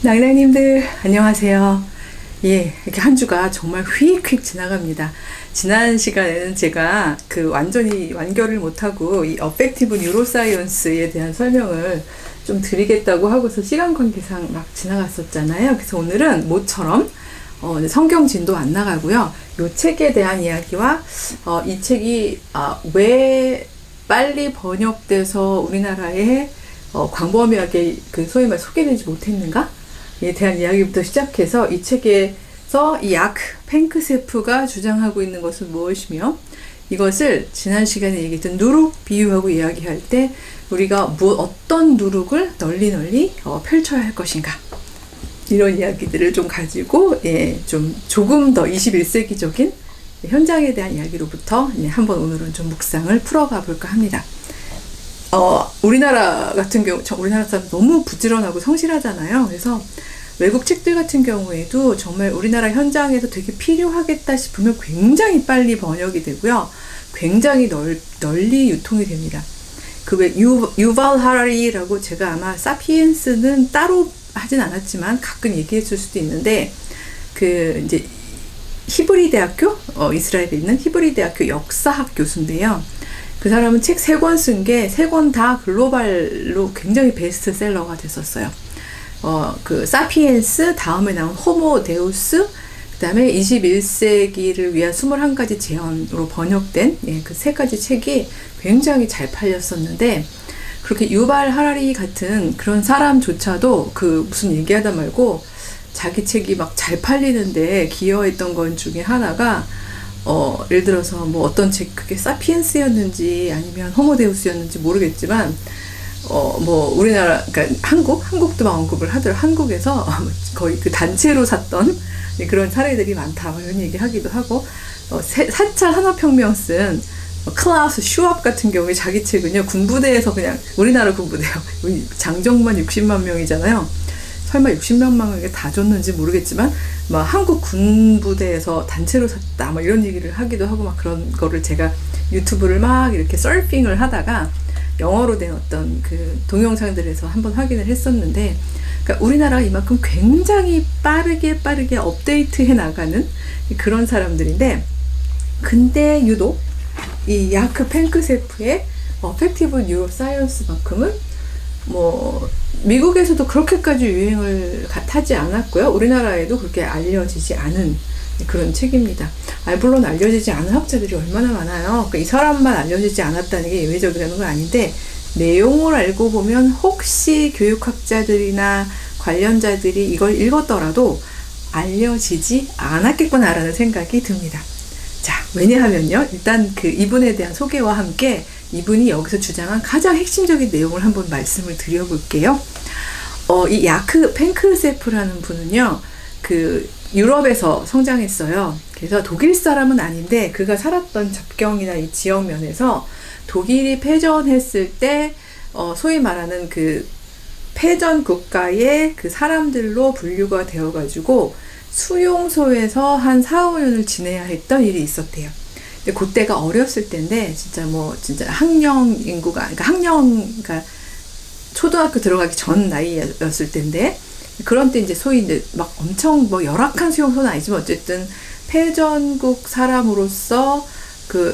낭낭님들 안녕하세요. 예, 이렇게 한 주가 정말 휙휙 지나갑니다. 지난 시간에는 제가 완전히 완결을 못하고 이 어펙티브 뉴로사이언스에 대한 설명을 좀 드리겠다고 하고서 시간 관계상 막 지나갔었잖아요. 그래서 오늘은 모처럼 성경진도 안 나가고요. 이 책에 대한 이야기와 이 책이 왜 빨리 번역돼서 우리나라에 광범위하게 소위 말 소개되지 못했는가? 에 대한 이야기부터 시작해서 이 책에서 이 야크 팽크세프가 주장하고 있는 것은 무엇이며 이것을 지난 시간에 얘기했던 누룩 비유하고 이야기할 때 우리가 어떤 누룩을 널리 펼쳐야 할 것인가 이런 이야기들을 좀 가지고 좀 조금 더 21세기적인 현장에 대한 이야기로부터 한번 오늘은 좀 묵상을 풀어가 볼까 합니다. 우리나라 같은 경우, 우리나라 사람 너무 부지런하고 성실하잖아요. 그래서 외국 책들 같은 경우에도 정말 우리나라 현장에서 되게 필요하겠다 싶으면 굉장히 빨리 번역이 되고요. 굉장히 널리 유통이 됩니다. 유발 하라리라고 제가 아마 사피엔스는 따로 하진 않았지만 가끔 얘기했을 수도 있는데, 이제 히브리 대학교, 이스라엘에 있는 히브리 대학교 역사학 교수인데요. 그 사람은 책 3권 쓴 게 3권 다 글로벌로 굉장히 베스트셀러가 됐었어요. 사피엔스, 다음에 나온 호모 데우스, 그 다음에 21세기를 위한 21가지 제언으로 번역된 그 3가지 책이 굉장히 잘 팔렸었는데, 그렇게 유발 하라리 같은 그런 사람조차도 무슨 얘기하다 말고 자기 책이 막 잘 팔리는데 기여했던 것 중에 하나가 예를 들어서 어떤 책, 그게 사피엔스였는지 아니면 호모데우스였는지 모르겠지만, 우리나라, 그러니까 한국도 막 언급을 하더라고요. 한국에서 거의 단체로 샀던 그런 사례들이 많다, 이런 얘기 하기도 하고, 4차 산업혁명 쓴 클라우스 슈왑 같은 경우에 자기 책은요, 군부대에서 그냥, 우리나라 군부대요. 장정만 60만 명이잖아요. 설마 60만 명에게 다 줬는지 모르겠지만 한국 군부대에서 단체로 샀다 이런 얘기를 하기도 하고 그런 거를 제가 유튜브를 막 이렇게 서핑을 하다가 영어로 된 어떤 동영상들에서 한번 확인을 했었는데, 그러니까 우리나라가 이만큼 굉장히 빠르게 업데이트해 나가는 그런 사람들인데, 근데 유독 이 야크 팽크세프의 어펙티브 뉴로사이언스만큼은 미국에서도 그렇게까지 유행을 타지 않았고요. 우리나라에도 그렇게 알려지지 않은 그런 책입니다. 물론 알려지지 않은 학자들이 얼마나 많아요. 이 사람만 알려지지 않았다는 게 예외적이라는 건 아닌데, 내용을 알고 보면 혹시 교육학자들이나 관련자들이 이걸 읽었더라도 알려지지 않았겠구나라는 생각이 듭니다. 자, 왜냐하면요, 일단 이분에 대한 소개와 함께 이분이 여기서 주장한 가장 핵심적인 내용을 한번 말씀을 드려볼게요. 이 야크 팽크세프라는 분은요, 유럽에서 성장했어요. 그래서 독일 사람은 아닌데, 그가 살았던 접경이나 이 지역 면에서 독일이 패전했을 때, 소위 말하는 패전 국가의 사람들로 분류가 되어가지고, 수용소에서 한 4, 5년을 지내야 했던 일이 있었대요. 근데 그때가 어렸을 때인데, 진짜 학령 인구가, 그러니까 초등학교 들어가기 전 나이였을 때인데, 그런 때 이제 소위 이제 엄청 열악한 수용소는 아니지만 어쨌든 패전국 사람으로서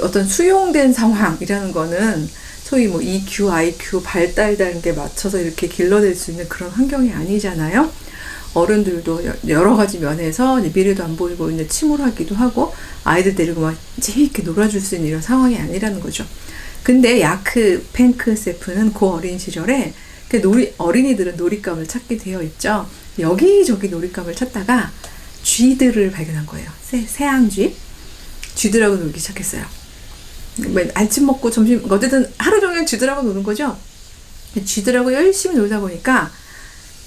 어떤 수용된 상황이라는 거는 소위 EQ, IQ, 발달 단계에 맞춰서 이렇게 길러낼 수 있는 그런 환경이 아니잖아요. 어른들도 여러 가지 면에서 미래도 안 보이고 이제 침울하기도 하고, 아이들 데리고 재미있게 놀아줄 수 있는 이런 상황이 아니라는 거죠. 근데 야크 팽크세프는 어린 시절에 어린이들은 놀잇감을 찾게 되어 있죠. 여기저기 놀잇감을 찾다가 쥐들을 발견한 거예요. 쥐들하고 놀기 시작했어요. 아침 먹고 점심, 어쨌든 하루 종일 쥐들하고 노는 거죠. 쥐들하고 열심히 놀다 보니까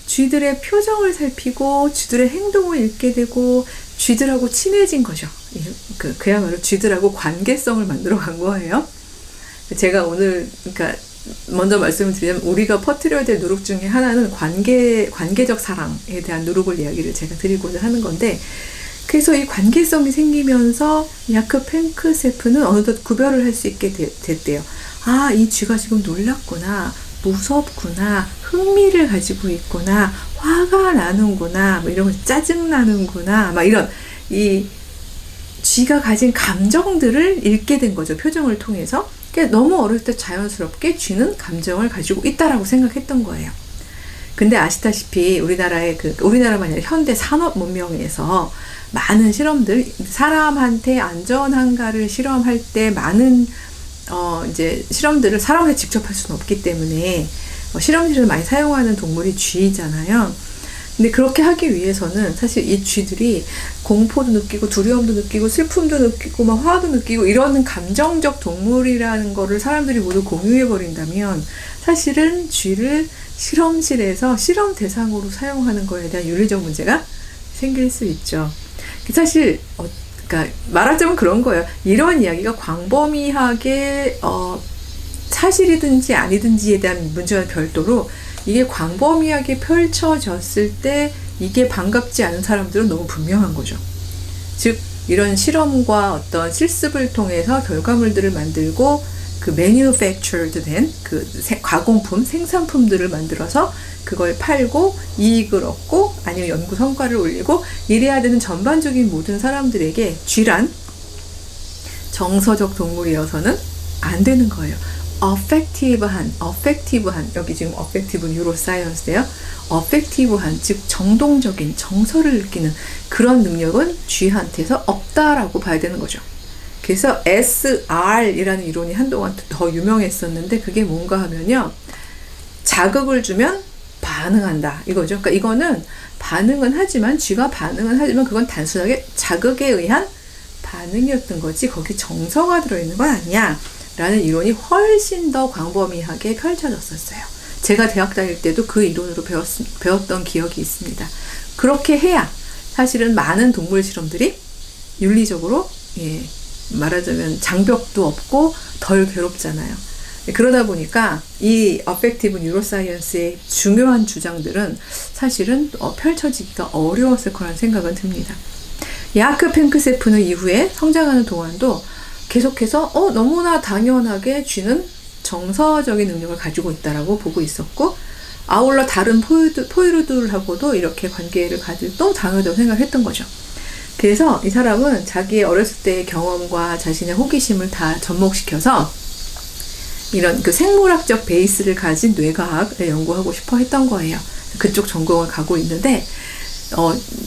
쥐들의 표정을 살피고 쥐들의 행동을 읽게 되고 쥐들하고 친해진 거죠. 그야말로 쥐들하고 관계성을 만들어 간 거예요. 제가 오늘 먼저 말씀을 드리자면, 우리가 퍼뜨려야 될 누룩 중에 하나는 관계적 사랑에 대한 누룩을 이야기를 제가 드리고자 하는 건데, 그래서 이 관계성이 생기면서 야크 팽크세프는 어느덧 구별을 할 수 있게 됐대요. 아, 이 쥐가 지금 놀랐구나, 무섭구나, 흥미를 가지고 있구나, 화가 나는구나, 뭐 이런 거 짜증나는구나, 막 이런 이 쥐가 가진 감정들을 읽게 된 거죠. 표정을 통해서. 그러니까 너무 어렸을 때 자연스럽게 쥐는 감정을 가지고 있다라고 생각했던 거예요. 근데 아시다시피 우리나라만 아니라 현대 산업 문명에서 많은 실험들, 사람한테 안전한가를 실험할 때 많은 이제 실험들을 사람한테 직접 할 수는 없기 때문에 실험실을 많이 사용하는 동물이 쥐잖아요. 근데 그렇게 하기 위해서는 사실 이 쥐들이 공포도 느끼고 두려움도 느끼고 슬픔도 느끼고 막 화도 느끼고 이런 감정적 동물이라는 거를 사람들이 모두 공유해 버린다면 사실은 쥐를 실험실에서 실험 대상으로 사용하는 거에 대한 윤리적 문제가 생길 수 있죠. 사실 그러니까 말하자면 그런 거예요. 이런 이야기가 광범위하게 사실이든지 아니든지에 대한 문제와 별도로 이게 광범위하게 펼쳐졌을 때 이게 반갑지 않은 사람들은 너무 분명한 거죠. 즉 이런 실험과 어떤 실습을 통해서 결과물들을 만들고 그 manufactured 된 그 가공품, 생산품들을 만들어서 그걸 팔고 이익을 얻고 아니면 연구 성과를 올리고 이래야 되는 전반적인 모든 사람들에게 쥐란 정서적 동물이어서는 안 되는 거예요. affective한 여기 지금 affective neuroscience인데요. affective한 즉 정동적인 정서를 느끼는 그런 능력은 쥐한테서 없다라고 봐야 되는 거죠. 그래서 SR이라는 이론이 한동안 더 유명했었는데 그게 뭔가 하면요. 자극을 주면 반응한다 이거죠. 그러니까 이거는 반응은 하지만 쥐가 반응은 하지만 그건 단순하게 자극에 의한 반응이었던 거지 거기 정서가 들어있는 건 아니야 라는 이론이 훨씬 더 광범위하게 펼쳐졌었어요. 제가 대학 다닐 때도 그 이론으로 배웠던 기억이 있습니다. 그렇게 해야 사실은 많은 동물 실험들이 윤리적으로 말하자면 장벽도 없고 덜 괴롭잖아요. 그러다 보니까 이 어펙티브 뉴로사이언스의 중요한 주장들은 사실은 펼쳐지기가 어려웠을 거라는 생각은 듭니다. 야크 팽크세프는 이후에 성장하는 동안도 계속해서 너무나 당연하게 쥐는 정서적인 능력을 가지고 있다라고 보고 있었고 아울러 다른 포유류들하고도 이렇게 관계를 가질 또 당연하다고 생각했던 거죠. 그래서 이 사람은 자기의 어렸을 때의 경험과 자신의 호기심을 다 접목시켜서 이런 그 생물학적 베이스를 가진 뇌과학을 연구하고 싶어 했던 거예요. 그쪽 전공을 가고 있는데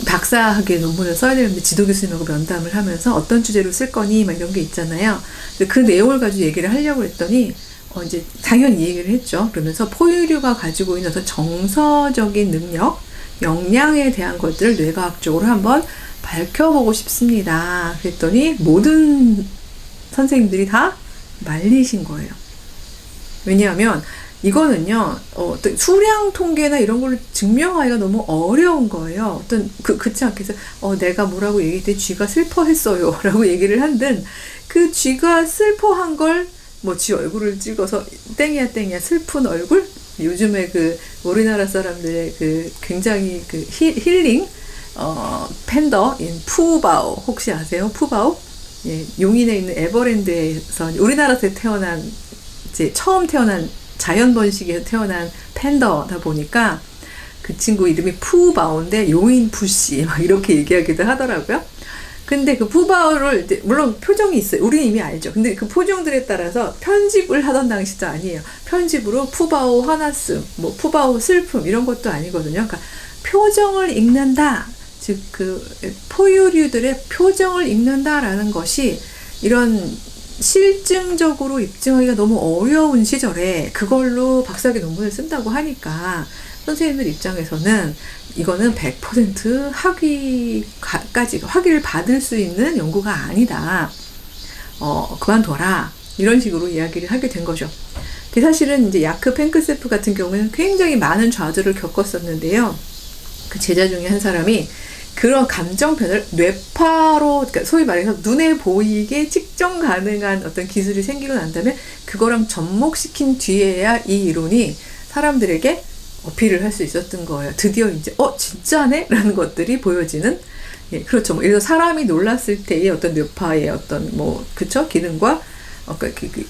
박사학위 논문을 써야 되는데 지도 교수님하고 면담을 하면서 어떤 주제로 쓸 거니 막 이런 게 있잖아요. 그 내용을 가지고 얘기를 하려고 했더니 이제 당연히 이 얘기를 했죠. 그러면서 포유류가 가지고 있는 어떤 정서적인 능력, 역량에 대한 것들을 뇌과학적으로 한번 밝혀보고 싶습니다. 그랬더니 모든 선생님들이 다 말리신 거예요. 왜냐하면 이거는요, 수량 통계나 이런 걸 증명하기가 너무 어려운 거예요. 그렇지 않겠어요? 내가 뭐라고 얘기했더니 쥐가 슬퍼했어요. 라고 얘기를 한든, 그 쥐가 슬퍼한 걸, 쥐 얼굴을 찍어서, 땡이야, 슬픈 얼굴? 요즘에 우리나라 사람들의 굉장히 힐링, 팬더인 푸바오. 혹시 아세요? 푸바오? 예, 용인에 있는 에버랜드에서 우리나라에서 처음 태어난 자연 번식에서 태어난 팬더다 보니까 그 친구 이름이 푸바오인데 용인 푸씨 막 이렇게 얘기하기도 하더라고요. 근데 그 푸바오를 물론 표정이 있어요. 우리는 이미 알죠. 근데 그 표정들에 따라서 편집을 하던 당시도 아니에요. 편집으로 푸바오 화났음, 푸바오 슬픔 이런 것도 아니거든요. 그러니까 표정을 읽는다. 즉 포유류들의 표정을 읽는다라는 것이 이런 실증적으로 입증하기가 너무 어려운 시절에 그걸로 박사학위 논문을 쓴다고 하니까 선생님들 입장에서는 이거는 100% 학위를 받을 수 있는 연구가 아니다. 그만둬라. 이런 식으로 이야기를 하게 된 거죠. 사실은 이제 야크 팽크세프 같은 경우에는 굉장히 많은 좌절을 겪었었는데요. 그 제자 중에 한 사람이 그런 감정 변화를 뇌파로, 그러니까 소위 말해서 눈에 보이게 측정 가능한 어떤 기술이 생기고 난다면 그거랑 접목시킨 뒤에야 이 이론이 사람들에게 어필을 할 수 있었던 거예요. 드디어 이제 진짜네? 라는 것들이 보여지는. 예, 그렇죠. 예를 들어 사람이 놀랐을 때의 어떤 뇌파의 어떤 그쵸? 기능과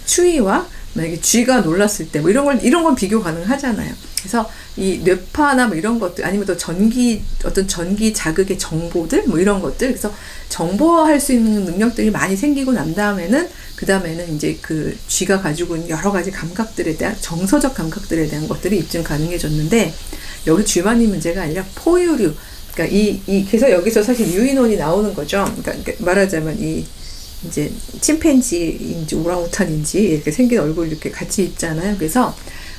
추이와 만약에 쥐가 놀랐을 때 뭐 이런 건 비교 가능하잖아요. 그래서 이 뇌파나 뭐 이런 것들 아니면 또 어떤 전기 자극의 정보들 뭐 이런 것들 그래서 정보화할 수 있는 능력들이 많이 생기고 난 다음에는 이제 그 쥐가 가지고 있는 여러 가지 감각들에 대한 정서적 감각들에 대한 것들이 입증 가능해졌는데 여기 쥐만이 문제가 아니라 포유류 그러니까 그래서 여기서 사실 유인원이 나오는 거죠. 그러니까 말하자면 이제 침팬지인지 오랑우탄인지 이렇게 생긴 얼굴 이렇게 같이 있잖아요. 그래서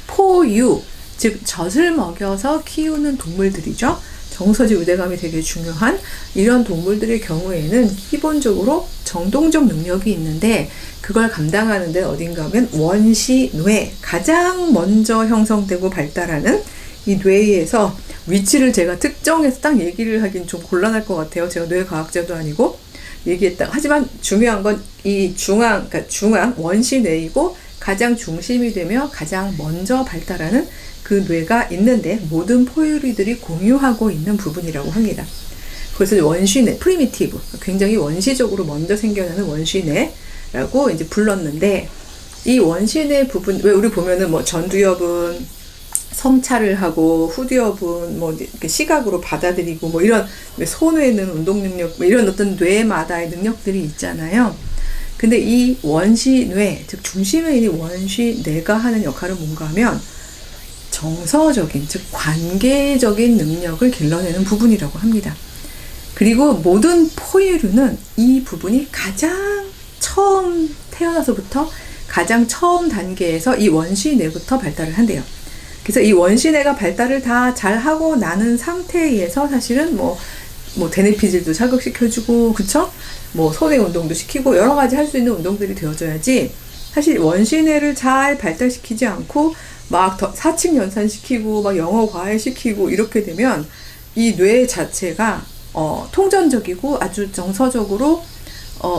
포유 즉 젖을 먹여서 키우는 동물들이죠. 정서적 유대감이 되게 중요한 이런 동물들의 경우에는 기본적으로 정동적 능력이 있는데 그걸 감당하는 데는 어딘가 하면 원시뇌 가장 먼저 형성되고 발달하는 이 뇌에서 위치를 제가 특정해서 딱 얘기를 하긴 좀 곤란할 것 같아요. 제가 뇌과학자도 아니고 얘기했다. 하지만 중요한 건 이 그러니까 중앙 원시뇌이고 가장 중심이 되며 가장 먼저 발달하는 그 뇌가 있는데 모든 포유류들이 공유하고 있는 부분이라고 합니다. 그래서 원시뇌, 프리미티브, 굉장히 원시적으로 먼저 생겨나는 원시뇌라고 이제 불렀는데 이 원시뇌 부분 왜 우리 보면은 뭐 전두엽은 성찰을 하고 후두엽은 뭐 시각으로 받아들이고 뭐 이런 소뇌는 운동 능력 뭐 이런 어떤 뇌마다의 능력들이 있잖아요. 근데 이 원시뇌 즉 중심에 있는 원시뇌가 하는 역할은 뭔가 하면 정서적인 즉 관계적인 능력을 길러내는 부분이라고 합니다. 그리고 모든 포유류는 이 부분이 가장 처음 태어나서부터 가장 처음 단계에서 이 원시뇌부터 발달을 한대요. 그래서 이 원시뇌가 발달을 다 잘하고 나는 상태에서 사실은 뭐 대뇌피질도 자극시켜주고 그쵸? 뭐 소뇌 운동도 시키고 여러 가지 할 수 있는 운동들이 되어줘야지 사실 원시뇌를 잘 발달시키지 않고 막 사칙 연산시키고 막 영어 과외시키고 이렇게 되면 이 뇌 자체가 통전적이고 아주 정서적으로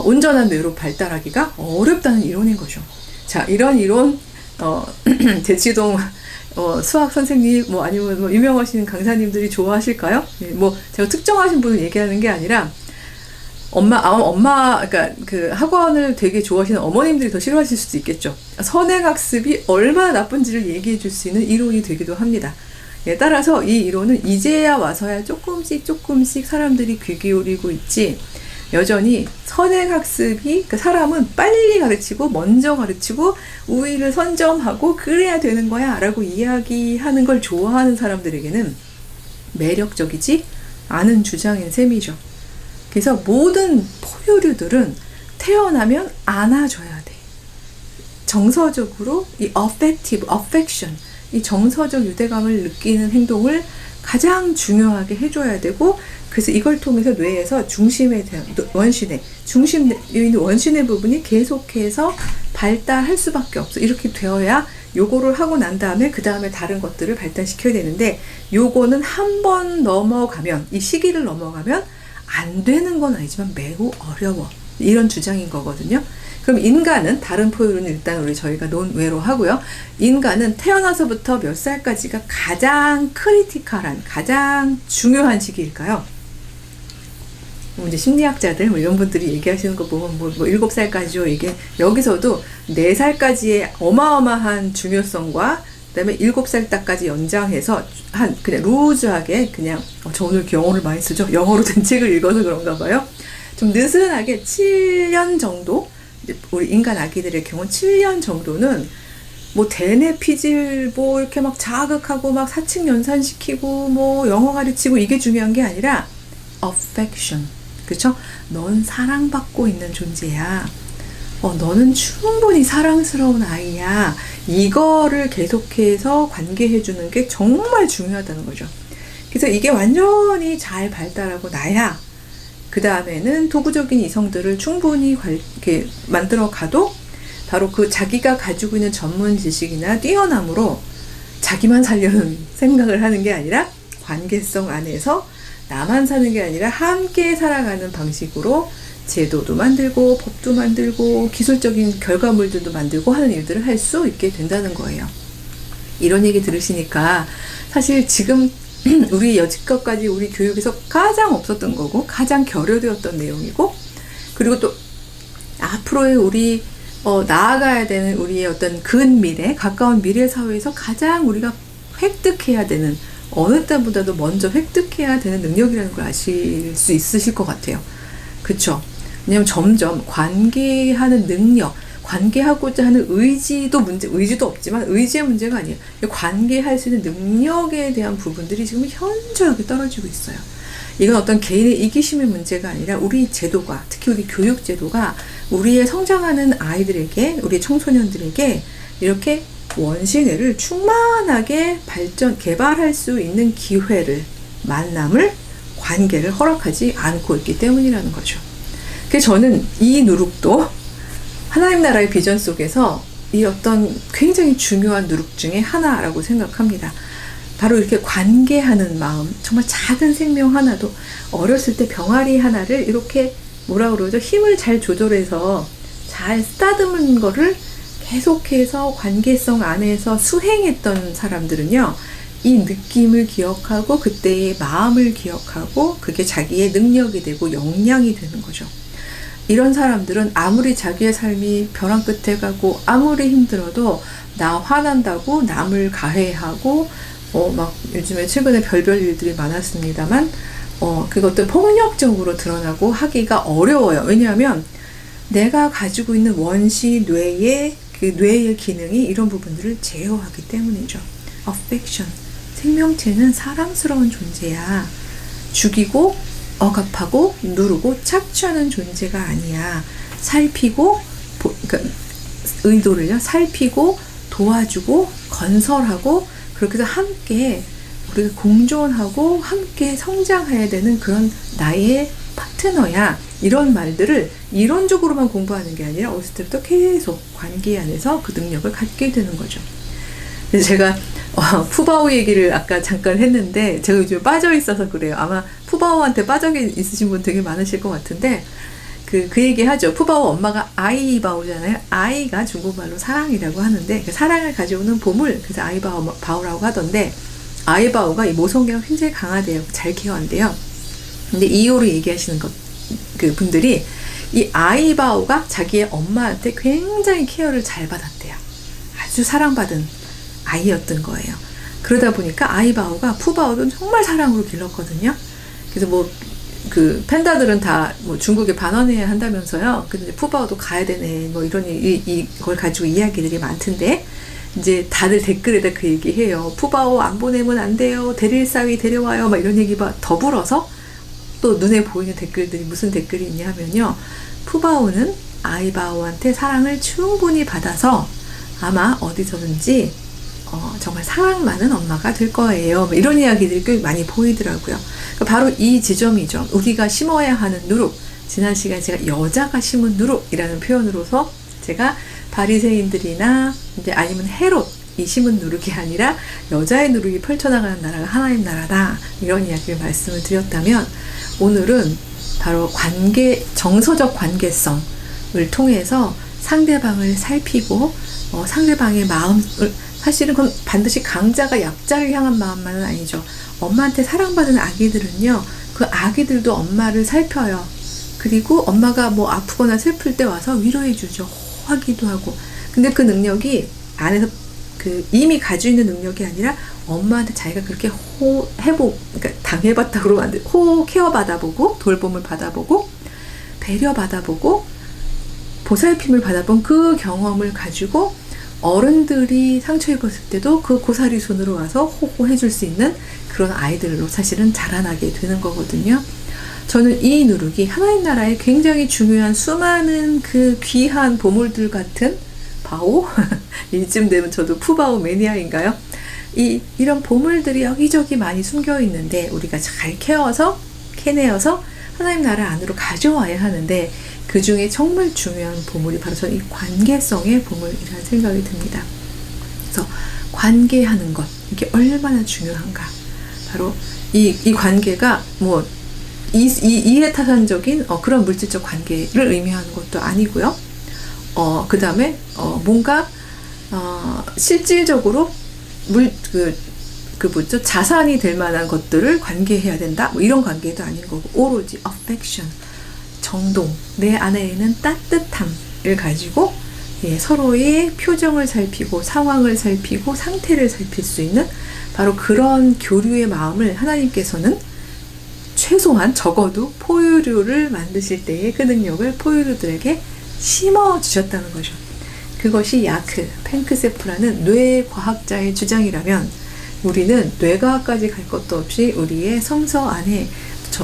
온전한 뇌로 발달하기가 어렵다는 이론인 거죠. 자, 이런 이론 대치동 수학 선생님 뭐 아니면 뭐 유명하신 강사님들이 좋아하실까요? 뭐 제가 특정하신 분을 얘기하는 게 아니라 그러니까 그 학원을 되게 좋아하시는 어머님들이 더 싫어하실 수도 있겠죠. 선행학습이 얼마나 나쁜지를 얘기해 줄 수 있는 이론이 되기도 합니다. 예, 따라서 이 이론은 이제야 와서야 조금씩 사람들이 귀 기울이고 있지 여전히 선행학습이 그 사람은 빨리 가르치고 먼저 가르치고 우위를 선점하고 그래야 되는 거야 라고 이야기하는 걸 좋아하는 사람들에게는 매력적이지 않은 주장인 셈이죠. 그래서 모든 포유류들은 태어나면 안아줘야 돼. 정서적으로 이 affection, 이 정서적 유대감을 느끼는 행동을 가장 중요하게 해줘야 되고 그래서 이걸 통해서 뇌에서 중심에 대한 원시뇌, 중심에 있는 원시뇌 부분이 계속해서 발달할 수밖에 없어. 이렇게 되어야 요거를 하고 난 다음에 그 다음에 다른 것들을 발달시켜야 되는데 요거는 한 번 넘어가면 이 시기를 넘어가면 안 되는 건 아니지만 매우 어려워. 이런 주장인 거거든요. 그럼 인간은 다른 포유류는 일단 저희가 논외로 하고요. 인간은 태어나서부터 몇 살까지가 가장 크리티컬한 가장 중요한 시기일까요? 이제 심리학자들 뭐 이런 분들이 얘기하시는 거 보면 뭐 7살까지요. 이게 여기서도 4살까지의 어마어마한 중요성과 그다음에 7살 때까지 연장해서 그냥 루즈하게 그냥 저 오늘 영어를 많이 쓰죠. 영어로 된 책을 읽어서 그런가 봐요. 좀 느슨하게 7년 정도 우리 인간 아기들의 경우 7년 정도는 뭐 대뇌피질 뭐 이렇게 막 자극하고 막 사칙 연산시키고 뭐 영어 가르치고 이게 중요한 게 아니라 affection 그쵸? 넌 사랑받고 있는 존재야. 너는 충분히 사랑스러운 아이야. 이거를 계속해서 관계해주는 게 정말 중요하다는 거죠. 그래서 이게 완전히 잘 발달하고 나야 그 다음에는 도구적인 이성들을 충분히 이렇게 만들어 가도 바로 그 자기가 가지고 있는 전문 지식이나 뛰어남으로 자기만 살려는 생각을 하는 게 아니라 관계성 안에서 나만 사는 게 아니라 함께 살아가는 방식으로 제도도 만들고 법도 만들고 기술적인 결과물들도 만들고 하는 일들을 할 수 있게 된다는 거예요. 이런 얘기 들으시니까 사실 지금 우리 여지껏까지 우리 교육에서 가장 없었던 거고 가장 결여되었던 내용이고 그리고 또 앞으로의 우리 나아가야 되는 우리의 어떤 근미래, 가까운 미래 사회에서 가장 우리가 획득해야 되는, 어느 때보다도 먼저 획득해야 되는 능력이라는 걸 아실 수 있으실 것 같아요. 그쵸? 왜냐면 점점 관계하는 능력, 관계하고자 하는 의지도 없지만 의지의 문제가 아니에요. 관계할 수 있는 능력에 대한 부분들이 지금 현저하게 떨어지고 있어요. 이건 어떤 개인의 이기심의 문제가 아니라 우리 제도가, 특히 우리 교육 제도가 우리의 성장하는 아이들에게, 우리 청소년들에게 이렇게 원시뇌를 충만하게 개발할 수 있는 기회를, 만남을, 관계를 허락하지 않고 있기 때문이라는 거죠. 그래서 저는 이 누룩도 하나님 나라의 비전 속에서 이 어떤 굉장히 중요한 누룩 중에 하나라고 생각합니다. 바로 이렇게 관계하는 마음, 정말 작은 생명 하나도 어렸을 때 병아리 하나를 이렇게 뭐라 그러죠? 힘을 잘 조절해서 잘 쓰다듬은 거를 계속해서 관계성 안에서 수행했던 사람들은요, 이 느낌을 기억하고 그때의 마음을 기억하고 그게 자기의 능력이 되고 역량이 되는 거죠. 이런 사람들은 아무리 자기의 삶이 벼랑 끝에 가고 아무리 힘들어도 나 화난다고 남을 가해하고 막 요즘에 최근에 별별 일들이 많았습니다만 그것도 폭력적으로 드러나고 하기가 어려워요. 왜냐하면 내가 가지고 있는 원시 뇌의 그 뇌의 기능이 이런 부분들을 제어하기 때문이죠. affection, 생명체는 사랑스러운 존재야. 죽이고 억압하고 누르고 착취하는 존재가 아니야. 살피고 그러니까 의도를요, 살피고 도와주고 건설하고 그렇게 해서 함께 우리가 공존하고 함께 성장해야 되는 그런 나의 파트너야. 이런 말들을 이론적으로만 공부하는 게 아니라 어렸을 때부터 계속 관계 안에서 그 능력을 갖게 되는 거죠. 그래서 제가 푸바오 얘기를 아까 잠깐 했는데 제가 요즘 빠져 있어서 그래요. 아마 푸바오한테 빠져 있으신 분 되게 많으실 것 같은데 그 얘기 하죠. 푸바오 엄마가 아이바오잖아요. 아이가 중국말로 사랑이라고 하는데 그 사랑을 가져오는 보물, 그래서 아이바오라고 하던데, 아이바오가 이 모성애가 굉장히 강하대요. 잘 케어한대요. 근데 이유로 얘기하시는 그 분들이 이 아이바오가 자기의 엄마한테 굉장히 케어를 잘 받았대요. 아주 사랑받은 아이였던 거예요. 그러다 보니까 아이바오가 푸바오도 정말 사랑으로 길렀거든요. 그래서 그 팬다들은 다 중국에 반환해야 한다면서요. 근데 푸바오도 가야 되네. 이런 이걸 가지고 이야기들이 많던데, 이제 다들 댓글에다 그 얘기해요. 푸바오 안 보내면 안 돼요. 데릴사위 데려와요. 막 이런 얘기가 더불어서 또 눈에 보이는 댓글들이 무슨 댓글이 있냐 하면요. 푸바오는 아이바오한테 사랑을 충분히 받아서 아마 어디서든지 정말 사랑 많은 엄마가 될 거예요. 이런 이야기들이 꽤 많이 보이더라고요. 그러니까 바로 이 지점이죠. 우리가 심어야 하는 누룩. 지난 시간에 제가 여자가 심은 누룩이라는 표현으로서 제가 바리새인들이나 이제 아니면 헤롯, 이 심은 누룩이 아니라 여자의 누룩이 펼쳐나가는 나라가 하나님 나라다. 이런 이야기를 말씀을 드렸다면, 오늘은 바로 정서적 관계성을 통해서 상대방을 살피고 상대방의 마음을, 사실은 그건 반드시 강자가 약자를 향한 마음만은 아니죠. 엄마한테 사랑받은 아기들은요, 그 아기들도 엄마를 살펴요. 그리고 엄마가 아프거나 슬플 때 와서 위로해주죠. 하기도 하고. 근데 그 능력이 안에서 이미 가지고 있는 능력이 아니라 엄마한테 자기가 그렇게 그러니까 당해봤다 그러면 안 돼. 케어 받아보고, 돌봄을 받아보고, 배려 받아보고, 보살핌을 받아본 그 경험을 가지고 어른들이 상처 입었을 때도 그 고사리 손으로 와서 호호해줄 수 있는 그런 아이들로 사실은 자라나게 되는 거거든요. 저는 이 누룩이 하나님 나라의 굉장히 중요한 수많은 그 귀한 보물들 같은 바오? 이쯤 되면 저도 푸바오 매니아인가요? 이런 보물들이 여기저기 많이 숨겨 있는데 우리가 잘 캐내어서 하나님 나라 안으로 가져와야 하는데, 그 중에 정말 중요한 보물이 바로 저는 이 관계성의 보물이라는 생각이 듭니다. 그래서 관계하는 것, 이게 얼마나 중요한가. 바로 이 관계가 이해타산적인 그런 물질적 관계를 의미하는 것도 아니고요. 그 다음에 뭔가 실질적으로 자산이 될 만한 것들을 관계해야 된다. 이런 관계도 아닌 거고, 오로지 affection, 정동, 내 안에 있는 따뜻함을 가지고 서로의 표정을 살피고 상황을 살피고 상태를 살필 수 있는 바로 그런 교류의 마음을 하나님께서는 최소한 적어도 포유류를 만드실 때의 그 능력을 포유류들에게 심어주셨다는 거죠. 그것이 야크, 펜크세프라는 뇌과학자의 주장이라면 우리는 뇌과학까지 갈 것도 없이 우리의 성서 안에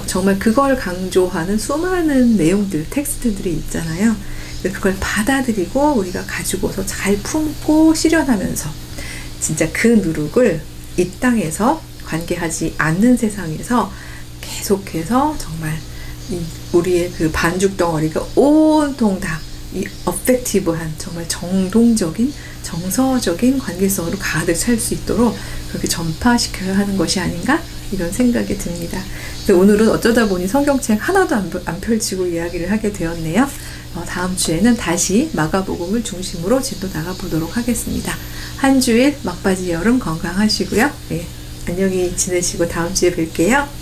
정말 그걸 강조하는 수많은 내용들, 텍스트들이 있잖아요. 그걸 받아들이고 우리가 가지고서 잘 품고 실현하면서 진짜 그 누룩을 이 땅에서 관계하지 않는 세상에서 계속해서 정말 우리의 그 반죽 덩어리가 온통 다 이 어펙티브한 정말 정동적인 정서적인 관계성으로 가득 찰 수 있도록 그렇게 전파시켜야 하는 것이 아닌가 이런 생각이 듭니다. 오늘은 어쩌다 보니 성경책 하나도 안 펼치고 이야기를 하게 되었네요. 다음 주에는 다시 마가복음을 중심으로 진도 나가보도록 하겠습니다. 한 주일 막바지 여름 건강하시고요. 안녕히 지내시고 다음 주에 뵐게요.